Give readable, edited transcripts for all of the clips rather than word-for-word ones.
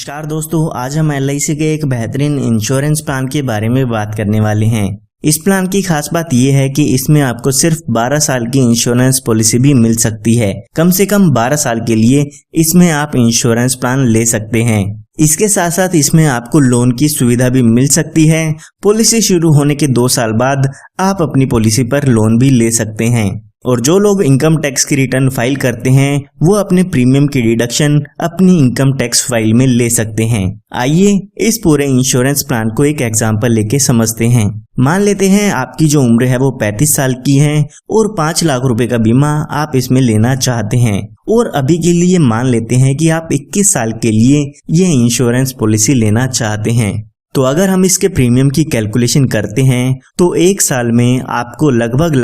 नमस्कार दोस्तों, आज हम LIC के एक बेहतरीन इंश्योरेंस प्लान के बारे में बात करने वाले हैं। इस प्लान की खास बात यह है कि इसमें आपको सिर्फ 12 साल की इंश्योरेंस पॉलिसी भी मिल सकती है। कम से कम 12 साल के लिए इसमें आप इंश्योरेंस प्लान ले सकते हैं। इसके साथ साथ इसमें आपको लोन की सुविधा भी मिल सकती है। पॉलिसी शुरू होने के 2 साल बाद आप अपनी पॉलिसी पर लोन भी ले सकते हैं। और जो लोग इनकम टैक्स की रिटर्न फाइल करते हैं वो अपने प्रीमियम की डिडक्शन अपनी इनकम टैक्स फाइल में ले सकते हैं। आइए इस पूरे इंश्योरेंस प्लान को एक एग्जांपल लेके समझते हैं। मान लेते हैं आपकी जो उम्र है वो 35 साल की है और 5 लाख रुपए का बीमा आप इसमें लेना चाहते हैं। और अभी के लिए मान लेते हैं कि आप 21 साल के लिए ये इंश्योरेंस पॉलिसी लेना चाहते हैं। तो अगर हम इसके प्रीमियम की कैलकुलेशन करते हैं तो 1 साल में आपको लगभग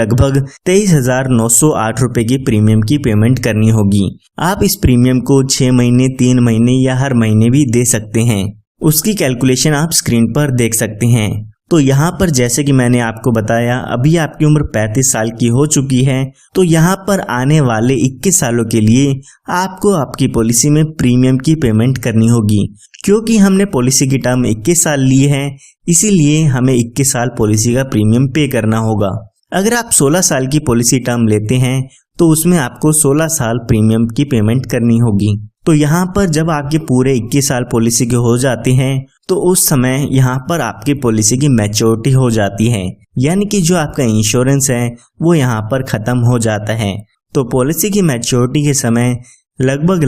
23,908 रुपए की प्रीमियम की पेमेंट करनी होगी। आप इस प्रीमियम को 6 महीने, 3 महीने या हर महीने भी दे सकते हैं। उसकी कैलकुलेशन आप स्क्रीन पर देख सकते हैं। तो यहाँ पर जैसे कि मैंने आपको बताया, अभी आपकी उम्र 35 साल की हो चुकी है। तो यहाँ पर आने वाले 21 सालों के लिए आपको आपकी पॉलिसी में प्रीमियम की पेमेंट करनी होगी। क्योंकि हमने पॉलिसी की टर्म 21 साल ली है, इसीलिए हमें 21 साल पॉलिसी का प्रीमियम पे करना होगा। अगर आप 16 साल की पॉलिसी टर्म लेते हैं तो उसमें आपको 16 साल प्रीमियम की पेमेंट करनी होगी। तो यहाँ पर जब आपके पूरे 21 साल पॉलिसी के हो जाते हैं तो उस समय यहाँ पर आपकी पॉलिसी की मैच्योरिटी हो जाती है, यानी कि जो आपका इंश्योरेंस है वो यहाँ पर खत्म हो जाता है। तो पॉलिसी की मैच्योरिटी के समय लगभग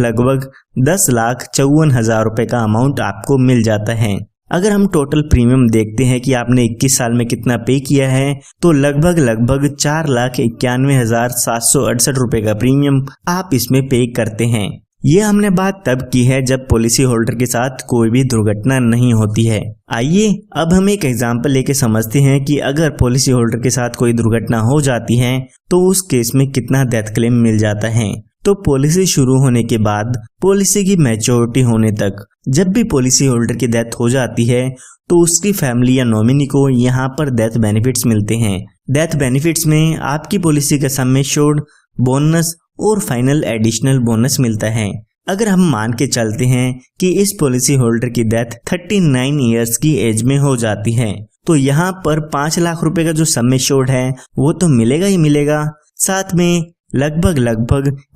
10,54,000 रुपए का अमाउंट आपको मिल जाता है। अगर हम टोटल प्रीमियम देखते हैं कि आपने 21 साल में कितना पे किया है तो लगभग 4,91,768 रुपए का प्रीमियम आप इसमें पे करते हैं। ये हमने बात तब की है जब पॉलिसी होल्डर के साथ कोई भी दुर्घटना नहीं होती है। आइए अब हम एक एग्जांपल लेके समझते हैं कि अगर पॉलिसी होल्डर के साथ कोई दुर्घटना हो जाती है तो उस केस में कितना डेथ क्लेम मिल जाता है। तो पॉलिसी शुरू होने के बाद पॉलिसी की मैच्योरिटी होने तक जब भी पॉलिसी होल्डर की डेथ हो जाती है तो उसकी फैमिली या नॉमिनी को यहाँ पर डेथ बेनिफिट्स मिलते हैं। डेथ बेनिफिट्स में आपकी पॉलिसी का सम एश्योर्ड, बोनस और फाइनल एडिशनल बोनस मिलता है। अगर हम मान के चलते हैं कि इस पॉलिसी होल्डर की डेथ 39 इयर्स की एज में हो जाती है तो यहाँ पर 5 लाख रुपए का जो सम एश्योर्ड है वो तो मिलेगा ही मिलेगा, साथ में लगभग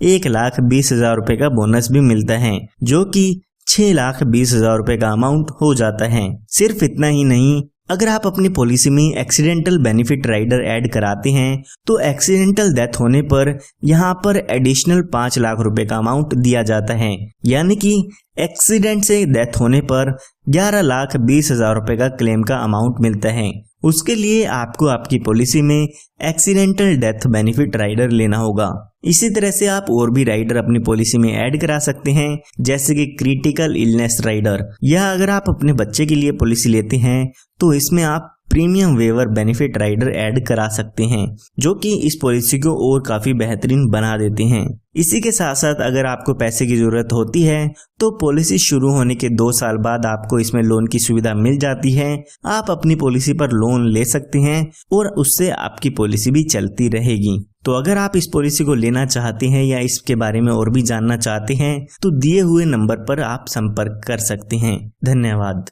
1,20,000 रुपए का बोनस भी मिलता है, जो कि 6,20,000 रुपए का अमाउंट हो जाता है। सिर्फ इतना ही नहीं, अगर आप अपनी पॉलिसी में एक्सीडेंटल बेनिफिट राइडर ऐड कराते हैं तो एक्सीडेंटल डेथ होने पर यहाँ पर एडिशनल 5 लाख रुपए का अमाउंट दिया जाता है, यानी कि एक्सीडेंट से डेथ होने पर 11,20,000 रुपए का क्लेम का अमाउंट मिलता है। उसके लिए आपको आपकी पॉलिसी में एक्सीडेंटल डेथ बेनिफिट राइडर लेना होगा। इसी तरह से आप और भी राइडर अपनी पॉलिसी में ऐड करा सकते हैं, जैसे कि क्रिटिकल इलनेस राइडर, या अगर आप अपने बच्चे के लिए पॉलिसी लेते हैं तो इसमें आप premium waiver benefit rider add करा सकते हैं, जो कि इस पॉलिसी को और काफी बेहतरीन बना देते हैं। इसी के साथ साथ अगर आपको पैसे की जरूरत होती है तो पॉलिसी शुरू होने के 2 साल बाद आपको इसमें लोन की सुविधा मिल जाती है। आप अपनी पॉलिसी पर लोन ले सकते हैं और उससे आपकी पॉलिसी भी चलती रहेगी। तो अगर आप इस पॉलिसी को लेना चाहते हैं या इसके बारे में और भी जानना चाहते हैं तो दिए हुए नंबर पर आप संपर्क कर सकते हैं। धन्यवाद।